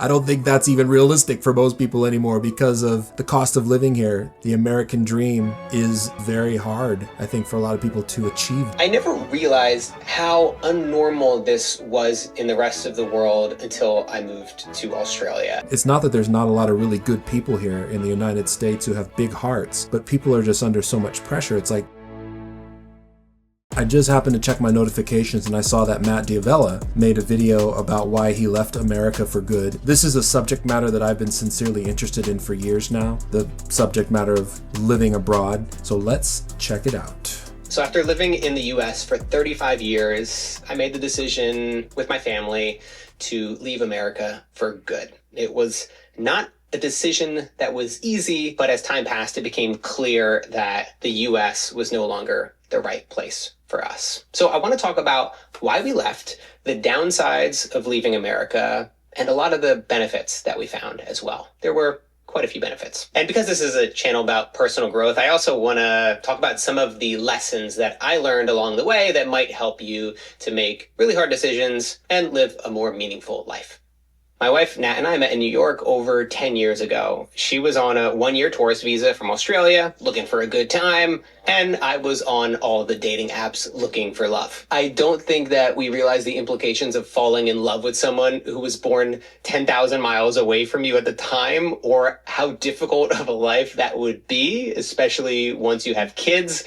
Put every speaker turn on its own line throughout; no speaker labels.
I don't think that's even realistic for most people anymore because of the cost of living here. The American dream is very hard, I think, for a lot of people to achieve.
I never realized how unnormal this was in the rest of the world until I moved to Australia.
It's not that there's not a lot of really good people here in the United States who have big hearts, but people are just under so much pressure. It's like, I just happened to check my notifications and I saw that Matt D'Avella made a video about why he left America for good. This is a subject matter that I've been sincerely interested in for years now, the subject matter of living abroad. So let's check it out.
So after living in the US for 35 years, I made the decision with my family to leave America for good. It was not a decision that was easy, but as time passed, it became clear that the US was no longer the right place for us. So I want to talk about why we left, the downsides of leaving America, and a lot of the benefits that we found as well. There were quite a few benefits. And because this is a channel about personal growth, I also want to talk about some of the lessons that I learned along the way that might help you to make really hard decisions and live a more meaningful life. My wife, Nat, and I met in New York over 10 years ago. She was on a one-year tourist visa from Australia, looking for a good time, and I was on all the dating apps looking for love. I don't think that we realize the implications of falling in love with someone who was born 10,000 miles away from you at the time, or how difficult of a life that would be, especially once you have kids.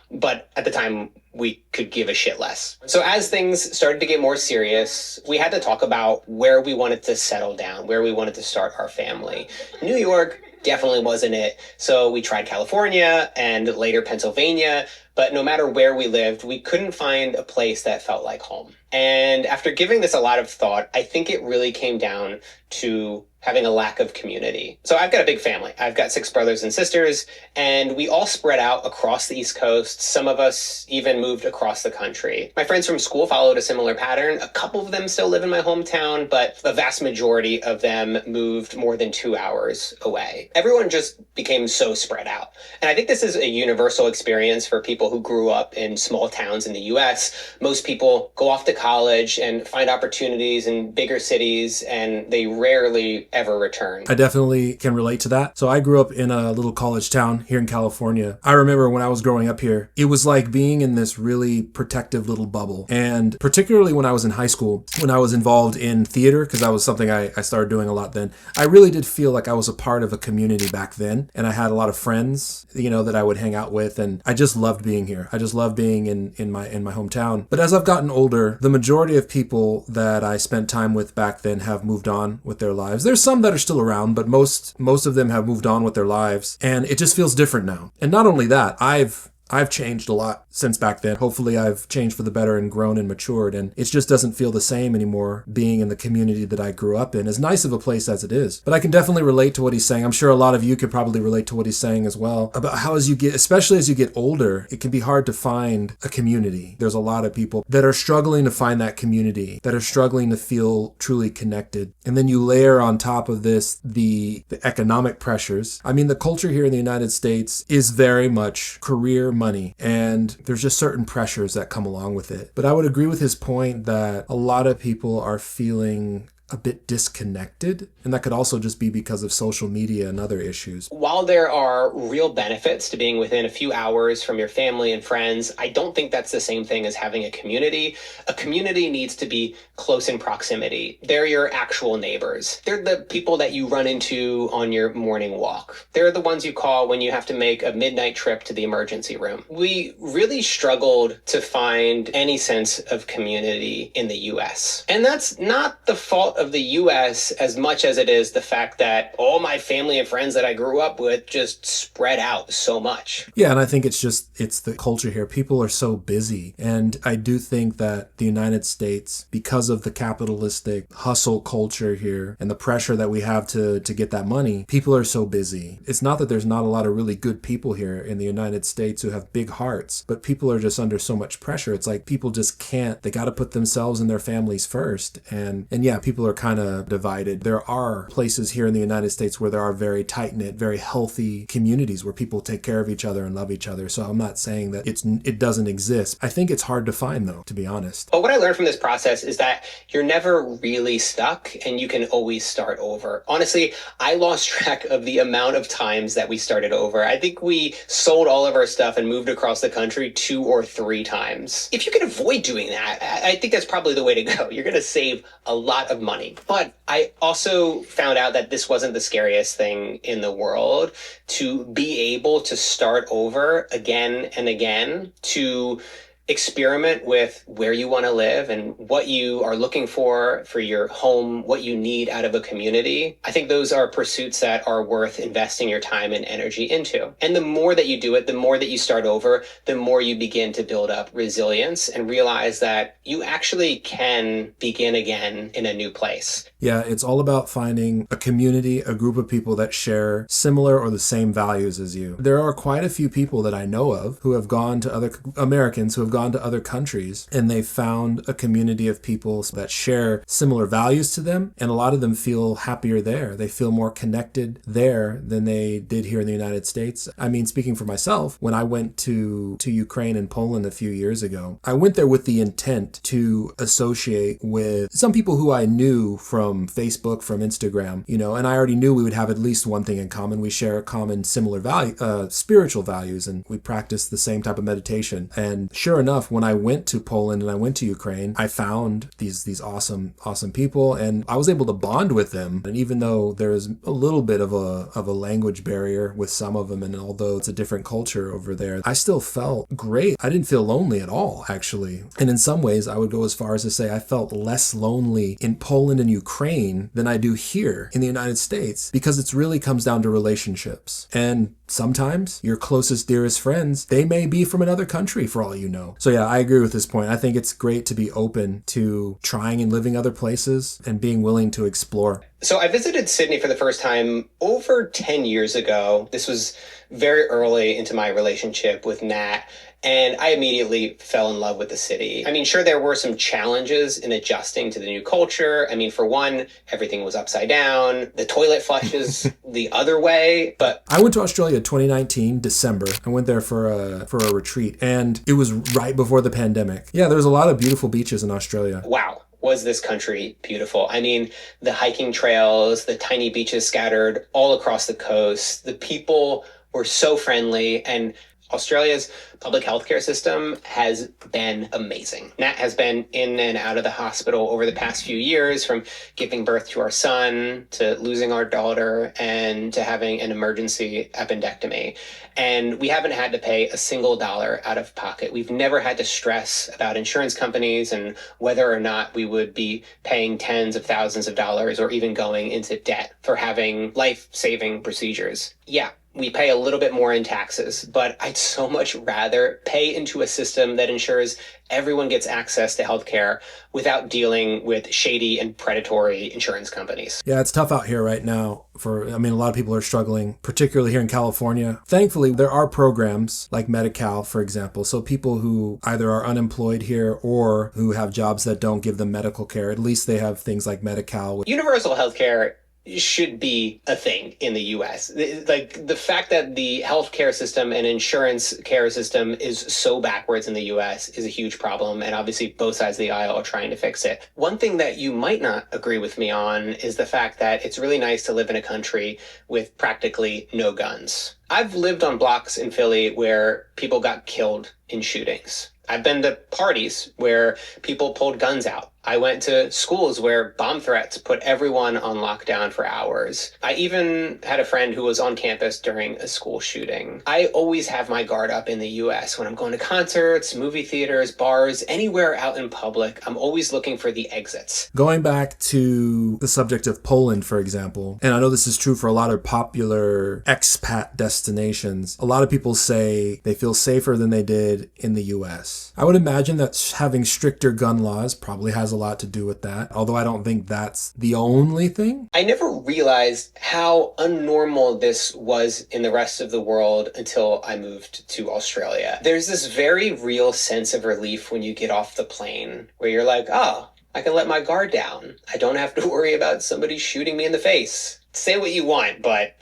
But at the time, we could give a shit less. So as things started to get more serious, we had to talk about where we wanted to settle down, where we wanted to start our family. New York definitely wasn't it. So we tried California and later Pennsylvania, but no matter where we lived, we couldn't find a place that felt like home. And after giving this a lot of thought, I think it really came down to having a lack of community. So I've got a big family. I've got 6 brothers and sisters, and we all spread out across the East Coast. Some of us even moved across the country. My friends from school followed a similar pattern. A couple of them still live in my hometown, but the vast majority of them moved more than 2 hours away. Everyone just became so spread out. And I think this is a universal experience for people who grew up in small towns in the US. Most people go off to college and find opportunities in bigger cities, and they rarely ever return.
I definitely can relate to that. So I grew up in a little college town here in California. I remember when I was growing up here, it was like being in this really protective little bubble. And particularly when I was in high school, when I was involved in theater, because that was something I started doing a lot then, I really did feel like I was a part of a community back then. And I had a lot of friends, that I would hang out with. And I just loved being here. I just loved being in my hometown. But as I've gotten older, the majority of people that I spent time with back then have moved on with their lives. There's some that are still around, but most of them have moved on with their lives, and it just feels different now. And not only that, I've changed a lot since back then. Hopefully I've changed for the better and grown and matured, and it just doesn't feel the same anymore being in the community that I grew up in, as nice of a place as it is. But I can definitely relate to what he's saying. I'm sure a lot of you could probably relate to what he's saying as well, about how especially as you get older, it can be hard to find a community. There's a lot of people that are struggling to find that community, that are struggling to feel truly connected. And then you layer on top of this the economic pressures. I mean, the culture here in the United States is very much career, money, and there's just certain pressures that come along with it. But I would agree with his point that a lot of people are feeling a bit disconnected, and that could also just be because of social media and other issues.
While there are real benefits to being within a few hours from your family and friends, I don't think that's the same thing as having a community. A community needs to be close in proximity. They're your actual neighbors. They're the people that you run into on your morning walk. They're the ones you call when you have to make a midnight trip to the emergency room. We really struggled to find any sense of community in the US. And that's not the fault of the US as much as it is the fact that all my family and friends that I grew up with just spread out so much.
Yeah, and I think it's the culture here. People are so busy. And I do think that the United States, because of the capitalistic hustle culture here and the pressure that we have to get that money, people are so busy. It's not that there's not a lot of really good people here in the United States who have big hearts, but people are just under so much pressure. It's like people just can't. They got to put themselves and their families first. And yeah, people people are kind of divided. There are places here in the United States where there are very tight-knit, very healthy communities where people take care of each other and love each other. So I'm not saying that it doesn't exist. I think it's hard to find, though, to be honest.
But what I learned from this process is that you're never really stuck and you can always start over. Honestly, I lost track of the amount of times that we started over. I think we sold all of our stuff and moved across the country 2 or 3 times. If you can avoid doing that, I think that's probably the way to go. You're going to save a lot of money. But I also found out that this wasn't the scariest thing in the world. To be able to start over again and again, to experiment with where you want to live and what you are looking for your home, what you need out of a community. I think those are pursuits that are worth investing your time and energy into. And the more that you do it, the more that you start over, the more you begin to build up resilience and realize that you actually can begin again in a new place.
Yeah, it's all about finding a community, a group of people that share similar or the same values as you. There are quite a few people that I know of who have gone to other Americans who have gone to other countries, and they found a community of people that share similar values to them, and a lot of them feel happier there. They feel more connected there than they did here in the United States. I mean, speaking for myself, when I went to Ukraine and Poland a few years ago, I went there with the intent to associate with some people who I knew from Facebook, from Instagram, and I already knew we would have at least one thing in common. We share common similar value, spiritual values, and we practice the same type of meditation. And sure enough, when I went to Poland and I went to Ukraine, I found these awesome people, and I was able to bond with them. And even though there's a little bit of a language barrier with some of them, and although it's a different culture over there, I still felt great. I didn't feel lonely at all, actually. And in some ways, I would go as far as to say I felt less lonely in Poland and Ukraine than I do here in the United States, because it really comes down to relationships. And sometimes your closest, dearest friends, they may be from another country for all you know. So yeah, I agree with this point. I think it's great to be open to trying and living other places and being willing to explore.
So I visited Sydney for the first time over 10 years ago. This was very early into my relationship with Nat, and I immediately fell in love with the city. I mean, sure, there were some challenges in adjusting to the new culture. I mean, for one, everything was upside down. The toilet flushes the other way. But
I went to Australia 2019, December. I went there for a retreat, and it was right before the pandemic. Yeah, there's a lot of beautiful beaches in Australia.
Wow. Was this country beautiful? I mean, the hiking trails, the tiny beaches scattered all across the coast. The people were so friendly, and Australia's public healthcare system has been amazing. Nat has been in and out of the hospital over the past few years, from giving birth to our son to losing our daughter and to having an emergency appendectomy. And we haven't had to pay a single dollar out of pocket. We've never had to stress about insurance companies and whether or not we would be paying tens of thousands of dollars or even going into debt for having life-saving procedures. Yeah, we pay a little bit more in taxes, but I'd so much rather pay into a system that ensures everyone gets access to healthcare without dealing with shady and predatory insurance companies.
Yeah, it's tough out here right now. A lot of people are struggling, particularly here in California. Thankfully, there are programs like Medi-Cal, for example. So people who either are unemployed here or who have jobs that don't give them medical care, at least they have things like Medi-Cal.
Universal healthcare should be a thing in the US. Like, the fact that the healthcare system and insurance care system is so backwards in the US is a huge problem. And obviously both sides of the aisle are trying to fix it. One thing that you might not agree with me on is the fact that it's really nice to live in a country with practically no guns. I've lived on blocks in Philly where people got killed in shootings. I've been to parties where people pulled guns out. I went to schools where bomb threats put everyone on lockdown for hours. I even had a friend who was on campus during a school shooting. I always have my guard up in the US when I'm going to concerts, movie theaters, bars, anywhere out in public. I'm always looking for the exits.
Going back to the subject of Poland, for example, and I know this is true for a lot of popular expat destinations, a lot of people say they feel safer than they did in the US. I would imagine that having stricter gun laws probably has a lot to do with that, although I don't think that's the only thing.
I never realized how unnormal this was in the rest of the world until I moved to Australia. There's this very real sense of relief when you get off the plane where you're like, oh, I can let my guard down. I don't have to worry about somebody shooting me in the face. Say what you want, but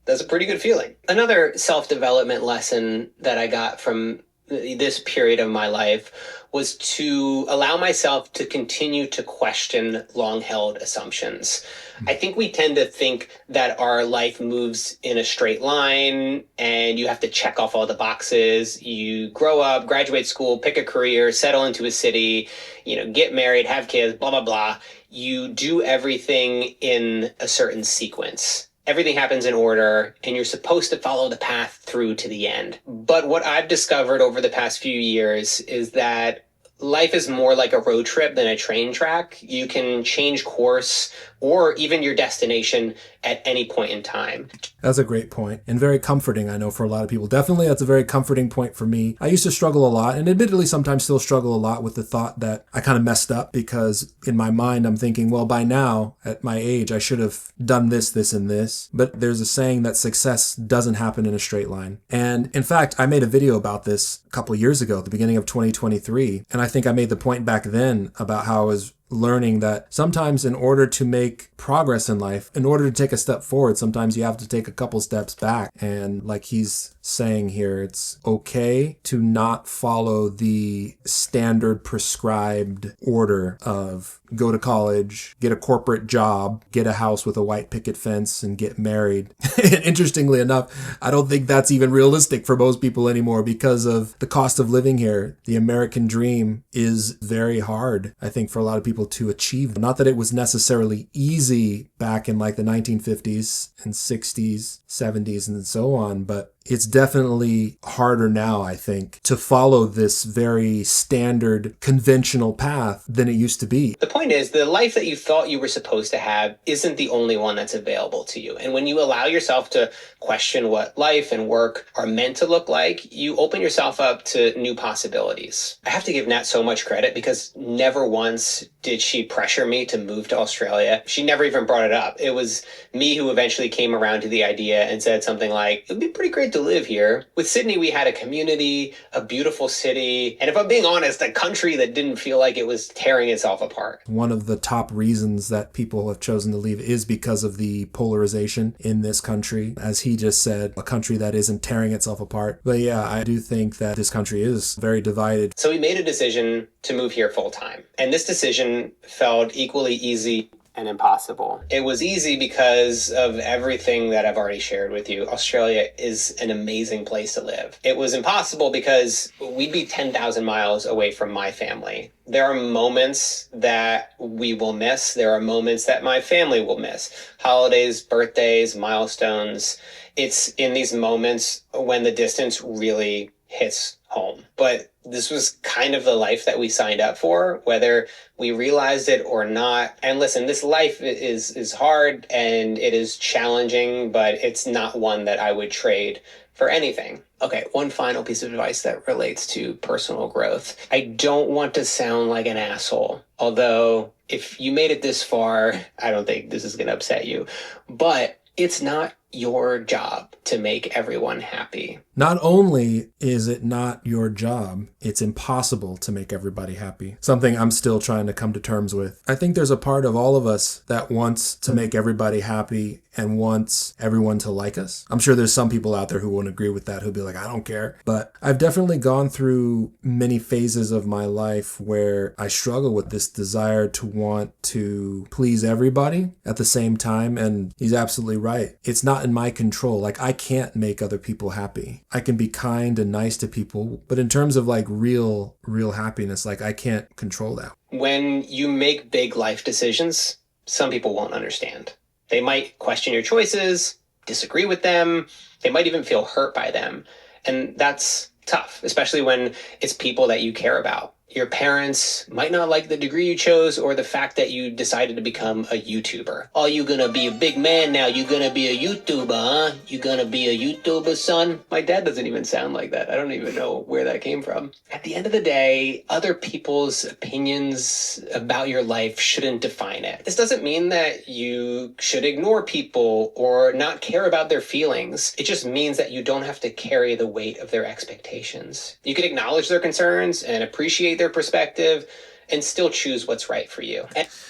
that's a pretty good feeling. Another self-development lesson that I got from this period of my life was to allow myself to continue to question long-held assumptions. I think we tend to think that our life moves in a straight line and you have to check off all the boxes. You grow up, graduate school, pick a career, settle into a city, get married, have kids, blah, blah, blah. You do everything in a certain sequence. Everything happens in order, and you're supposed to follow the path through to the end. But what I've discovered over the past few years is that life is more like a road trip than a train track. You can change course or even your destination at any point in time.
That's a great point and very comforting, I know, for a lot of people. Definitely, that's a very comforting point for me. I used to struggle a lot, and admittedly sometimes still struggle a lot with the thought that I kind of messed up, because in my mind I'm thinking, well, by now, at my age, I should have done this, this, and this. But there's a saying that success doesn't happen in a straight line. And in fact, I made a video about this a couple of years ago, at the beginning of 2023, and I think I made the point back then about how I was learning that sometimes in order to make progress in life, in order to take a step forward, sometimes you have to take a couple steps back. And like he's saying here, it's okay to not follow the standard prescribed order of go to college, get a corporate job, get a house with a white picket fence, and get married. And interestingly enough, I don't think that's even realistic for most people anymore because of the cost of living here. The American dream is very hard, I think, for a lot of people to achieve. Not that it was necessarily easy back in like the 1950s and 60s, 70s, and so on, but it's definitely harder now, I think, to follow this very standard, conventional path than it used to be.
The point is, the life that you thought you were supposed to have isn't the only one that's available to you. And when you allow yourself to question what life and work are meant to look like, you open yourself up to new possibilities. I have to give Nat so much credit because never once did she pressure me to move to Australia. She never even brought it up. It was me who eventually came around to the idea and said something like, it'd be pretty great to live here. With Sydney, we had a community, a beautiful city, and if I'm being honest, a country that didn't feel like it was tearing itself apart.
One of the top reasons that people have chosen to leave is because of the polarization in this country. As he just said, a country that isn't tearing itself apart. But yeah, I do think that this country is very divided.
So we made a decision to move here full time. And this decision felt equally easy and impossible. It was easy because of everything that I've already shared with you. Australia is an amazing place to live. It was impossible because we'd be 10,000 miles away from my family. There are moments that we will miss. There are moments that my family will miss. Holidays, birthdays, milestones. It's in these moments when the distance really hits home. But this was kind of the life that we signed up for, whether we realized it or not. And listen, this life is hard and it is challenging, but it's not one that I would trade for anything. Okay, one final piece of advice that relates to personal growth. I don't want to sound like an asshole, although if you made it this far, I don't think this is going to upset you, but it's not your job to make everyone happy.
Not only is it not your job, it's impossible to make everybody happy. Something I'm still trying to come to terms with. I think there's a part of all of us that wants to make everybody happy and wants everyone to like us. I'm sure there's some people out there who won't agree with that, who'll be like, I don't care. But I've definitely gone through many phases of my life where I struggle with this desire to want to please everybody at the same time. And he's absolutely right. It's not in my control. Like, I can't make other people happy. I can be kind and nice to people, but in terms of like real happiness, like I can't control that.
When you make big life decisions, some people won't understand. They might question your choices, disagree with them. They might even feel hurt by them. And that's tough, especially when it's people that you care about. Your parents might not like the degree you chose or the fact that you decided to become a YouTuber. Oh, you gonna be a big man now. You gonna be a YouTuber, huh? You gonna be a YouTuber, son? My dad doesn't even sound like that. I don't even know where that came from. At the end of the day, other people's opinions about your life shouldn't define it. This doesn't mean that you should ignore people or not care about their feelings. It just means that you don't have to carry the weight of their expectations. You can acknowledge their concerns and appreciate their perspective and still choose what's right for you.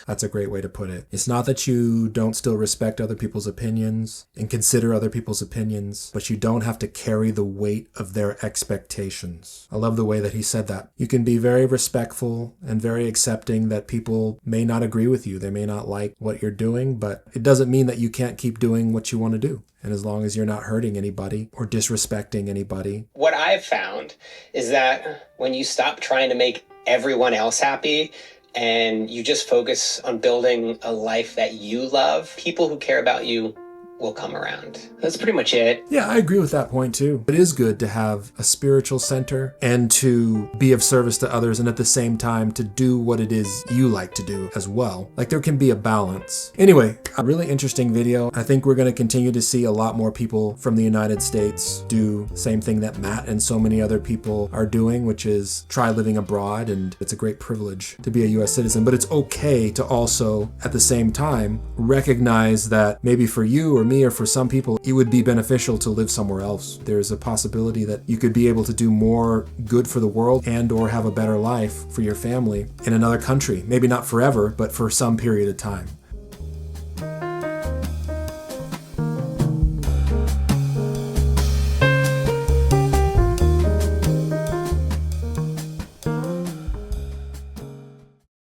That's a great way to put it. It's not that you don't still respect other people's opinions and consider other people's opinions, but you don't have to carry the weight of their expectations. I love the way that he said that. You can be very respectful and very accepting that people may not agree with you. They may not like what you're doing, but it doesn't mean that you can't keep doing what you want to do. And as long as you're not hurting anybody or disrespecting anybody.
What I've found is that when you stop trying to make everyone else happy and you just focus on building a life that you love, people who care about you will come around. That's pretty much it.
Yeah, I agree with that point too. It is good to have a spiritual center and to be of service to others and at the same time to do what it is you like to do as well. Like there can be a balance. Anyway, a really interesting video. I think we're going to continue to see a lot more people from the United States do the same thing that Matt and so many other people are doing, which is try living abroad. And it's a great privilege to be a US citizen, but it's okay to also at the same time recognize that maybe for you or me or for some people, it would be beneficial to live somewhere else. There's a possibility that you could be able to do more good for the world and or have a better life for your family in another country. Maybe not forever, but for some period of time.